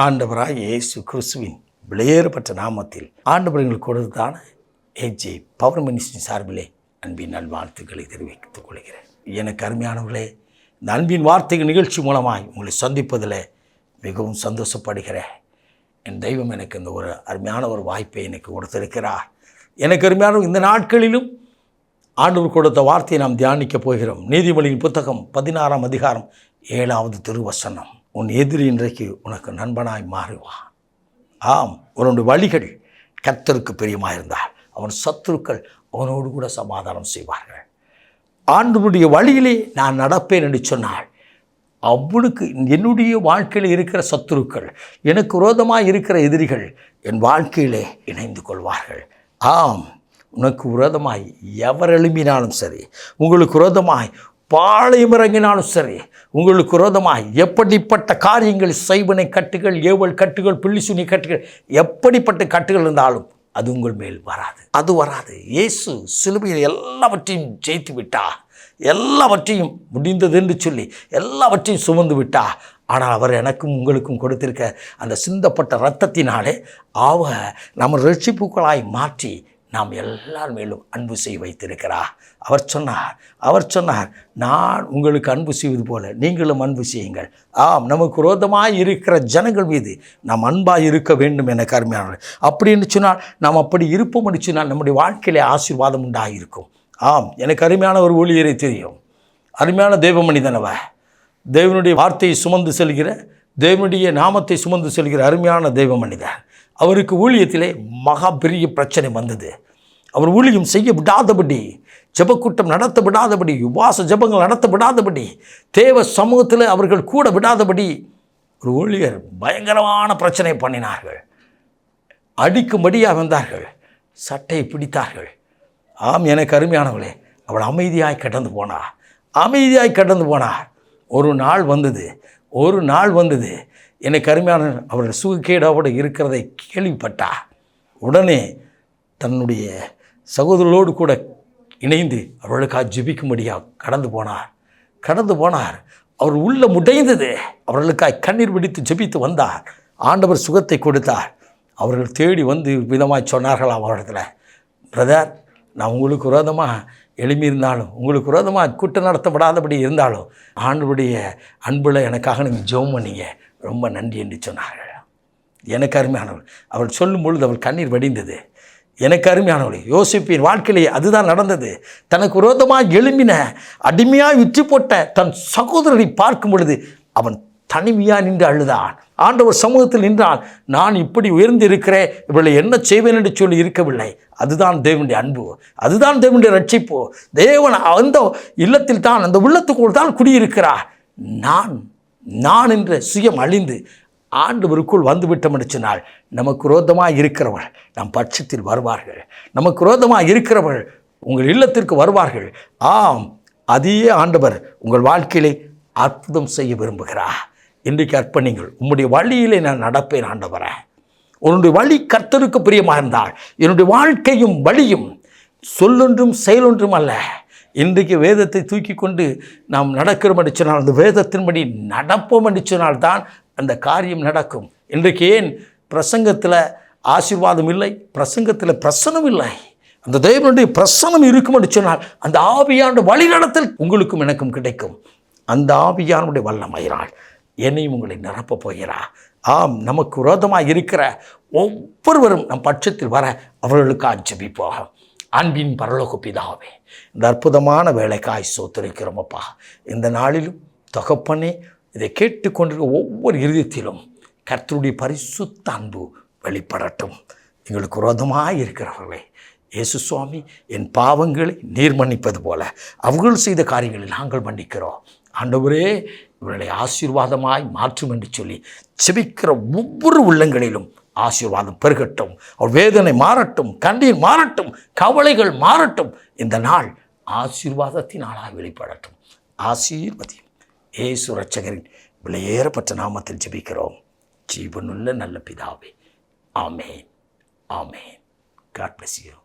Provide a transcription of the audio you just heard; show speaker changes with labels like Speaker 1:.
Speaker 1: ஆண்டவராய் இயேசு கிறிஸ்துவின் விலையேறப்பட்ட நாமத்தில் ஆண்டவர் எங்களுக்கு கொடுத்ததான ஏஜே பவர் மினிஸ்ட்ரி சார்பிலே அன்பின் நல்வாழ்த்துக்களை தெரிவித்துக் கொள்கிறேன். எனக்கு அருமையானவர்களே, இந்த அன்பின் வார்த்தைகள் நிகழ்ச்சி மூலமாய் உங்களை சந்திப்பதில் மிகவும் சந்தோஷப்படுகிறேன். என் தெய்வம் எனக்கு இந்த ஒரு அருமையான ஒரு வாய்ப்பை எனக்கு கொடுத்திருக்கிறார். எனக்கு அருமையான இந்த நாட்களிலும் ஆண்டவர் கொடுத்த வார்த்தையை நாம் தியானிக்கப் போகிறோம். நீதிமொழியின் புத்தகம் 16ஆம் அதிகாரம் 7வது திருவசனம். உன் எதிரி இன்றைக்கு உனக்கு நண்பனாய் மாறுவான். ஆம், உன்னுடைய வழிகள் கர்த்தருக்கு பிரியமாயிருந்தால் அவன் சத்துருக்கள் அவனோடு கூட சமாதானம் செய்வார்கள். ஆண்டவருடைய வழியிலே நான் நடப்பேன் என்று சொன்னால் அவனுக்கு என்னுடைய வாழ்க்கையில் இருக்கிற சத்துருக்கள், எனக்கு விரோதமாக இருக்கிற எதிரிகள் என் வாழ்க்கையிலே இணைந்து கொள்வார்கள். ஆம், உனக்கு விரோதமாய் எவர் எழும்பினாலும் சரி, உங்களுக்கு விரோதமாய் பாளையம் இறங்கினாலும் சரி, உங்களுக்கு விரோதமாய் எப்படிப்பட்ட காரியங்கள், செய்வனை கட்டுகள், ஏவல் கட்டுகள், பில்லிசுனி கட்டுகள், எப்படிப்பட்ட கட்டுகள் இருந்தாலும் அது உங்கள் மேல் வராது. அது வராது. இயேசு சிலுவையில் எல்லாவற்றையும் ஜெயித்து விட்டார். எல்லாவற்றையும் முடிந்தது என்று சொல்லி எல்லாவற்றையும் சுமந்து விட்டார். ஆனால் அவர் எனக்கும் உங்களுக்கும் கொடுத்திருக்க அந்த சிந்தப்பட்ட இரத்தத்தினாலே நம்ம ரட்சிப்புகளாய் மாற்றி நாம் எல்லார் மேலும் அன்பு செய்ய வைத்திருக்கிறார். அவர் சொன்னார், நான் உங்களுக்கு அன்பு செய்வது போல நீங்களும் அன்பு செய்யுங்கள். ஆம், நமக்கு விரோதமாக இருக்கிற ஜனங்கள் மீது நாம் அன்பாக இருக்க வேண்டும் என கருமையானவர்கள். அப்படின்னு சொன்னால் நாம் அப்படி இருப்போம் என்று சொன்னால் நம்முடைய வாழ்க்கையிலே ஆசீர்வாதம் உண்டாகிருக்கும். ஆம், எனக்கு அருமையான ஒரு ஊழியரை தெரியும். அருமையான தெய்வ மனிதனவ, தேவனுடைய வார்த்தையை சுமந்து செல்கிற, தேவனுடைய நாமத்தை சுமந்து செல்கிற அருமையான தெய்வ மனிதர். அவருக்கு ஊழியத்திலே மகா பெரிய பிரச்சனை வந்தது. அவர் ஊழியம் செய்ய விடாதபடி, ஜெபக்கூட்டம் நடத்த விடாதபடி, உபவாச ஜெபங்கள் நடத்த விடாதபடி, தேவ சமூகத்தில் அவர்கள் கூட விடாதபடி ஒரு ஊழியர் பயங்கரமான பிரச்சனை பண்ணினார்கள். அடிக்கும்படியாக வந்தார்கள், சட்டையை பிடித்தார்கள். ஆம், எனக்கு அருமையானவளே, அவள் அமைதியாய் கடந்து போனார். ஒரு நாள் வந்தது எனக்கு அருமையான அவர்கள் சுகக்கேடோடு இருக்கிறதை கேள்விப்பட்டார். உடனே தன்னுடைய சகோதரர்களோடு கூட இணைந்து அவர்களுக்காக ஜெபிக்கும்படியாக கடந்து போனார். அவர் உள்ள முடைந்தது. அவர்களுக்காக கண்ணீர் பிடித்து ஜெபித்து வந்தார். ஆண்டவர் சுகத்தை கொடுத்தார். அவர்கள் தேடி வந்து விதமாய் சொன்னார்களாம் அவரிடத்தில், பிரதர், நான் உங்களுக்கு விரோதமாக எழும்பியிருந்தாலும், உங்களுக்கு விரோதமாக கூட்டம் நடத்தப்படாதபடி இருந்தாலும் ஆண்டவருடைய அன்பில் எனக்காக நீங்கள் ஜெபம் பண்ணீங்க, ரொம்ப நன்றி என்று சொன்னார்கள். எனக்கு அருமையானவள், அவள் சொல்லும் பொழுது அவள் கண்ணீர் வடிந்தது. எனக்கு அருமையானவள், யோசிப்பின் வாழ்க்கையிலே அதுதான் நடந்தது. தனக்கு விரோதமாக எழும்பின, அடிமையாக விற்று போட்ட தன் சகோதரரை பார்க்கும் பொழுது அவன் தனிமையாக நின்று அழுதான். ஆண்டவர் சமூகத்தில் நின்றான். நான் இப்படி உயர்ந்து இருக்கிறேன், இவளை என்ன செய்வேன் என்று சொல்லி இருக்கவில்லை. அதுதான் தேவனுடைய அன்பு, அதுதான் தேவனுடைய ரட்சிப்பு. தேவன் அந்த இல்லத்தில் தான், அந்த உள்ளத்துக்குள் தான் குடியிருக்கிறார். நான் என்ற சுயம் அழிந்து ஆண்டவருக்குள் வந்துவிட்டோம் என்று சொன்னால் நமக்கு விரோதமாக இருக்கிறவர்கள் நம் பட்சத்தில் வருவார்கள். நமக்கு விரோதமாக இருக்கிறவர்கள் உங்கள் இல்லத்திற்கு வருவார்கள். ஆம், அதே ஆண்டவர் உங்கள் வாழ்க்கையிலே அற்புதம் செய்ய விரும்புகிறார். இன்றைக்கு அர்ப்பணிங்கள். உம்முடைய வழியிலே நான் நடப்பேன் ஆண்டவரே. உன்னுடைய வழி கர்த்தருக்கு பிரியமாக இருந்தால் என்னுடைய வாழ்க்கையும் வழியும் சொல்லொன்றும் செயலொன்றும் அல்ல. இன்றைக்கு வேதத்தை தூக்கி கொண்டு நாம் நடக்கிறோம் என்று சொன்னால், அந்த வேதத்தின்படி நடப்போம் என்று சொன்னால்தான் அந்த காரியம் நடக்கும். இன்றைக்கு ஏன் பிரசங்கத்தில் ஆசீர்வாதம் இல்லை, பிரசங்கத்தில் பிரசனம் இல்லை? அந்த தேவனுடைய பிரசனம் இருக்கும் என்று சொன்னால் அந்த ஆவியான வழி நடத்தல் உங்களுக்கும் எனக்கும் கிடைக்கும். அந்த ஆவியானுடைய வல்லமையினால் என்னையும் உங்களை நிரப்பப் போகிறார். ஆம், நமக்கு விரோதமாக இருக்கிற ஒவ்வொருவரும் நம் பட்சத்தில் வர அவர்களுக்காக ஜெபிப்போம். அன்பின் பரலோக பிதாவே, இந்த அற்புதமான வேலைக்காய் ஸ்தோத்திரிக்கிறோம் அப்பா. இந்த நாளிலும் தகப்பனே, இதை கேட்டுக்கொண்டிருக்க ஒவ்வொரு இருதயத்திலும் கர்த்தருடைய பரிசுத்த அன்பு வெளிப்படட்டும். எங்களுக்கு விரோதமாக இருக்கிறவர்களே இயேசு சுவாமி, என் பாவங்களை நீர் மன்னிப்பது போல அவர்கள் செய்த காரியங்களை நாங்கள் மன்னிக்கிறோம். ஆண்டவரே, இவர்களை ஆசீர்வாதமாய் மாற்றும் என்று சொல்லி செபிக்கிற ஒவ்வொரு உள்ளங்களிலும் ஆசீர்வாதம் பெருகட்டும். அவர் வேதனை மாறட்டும், கண்ணீர் மாறட்டும், கவலைகள் மாறட்டும். இந்த நாள் ஆசீர்வாதத்தின் நாளாக வெளிப்படட்டும். ஆசீர்வதியும் இயேசு இரட்சகரின் விலையேறப்பட்ட நாமத்தில் ஜெபிக்கிறோம் ஜீவனுள்ள நல்ல பிதாவே. ஆமேன், ஆமேன். God bless you.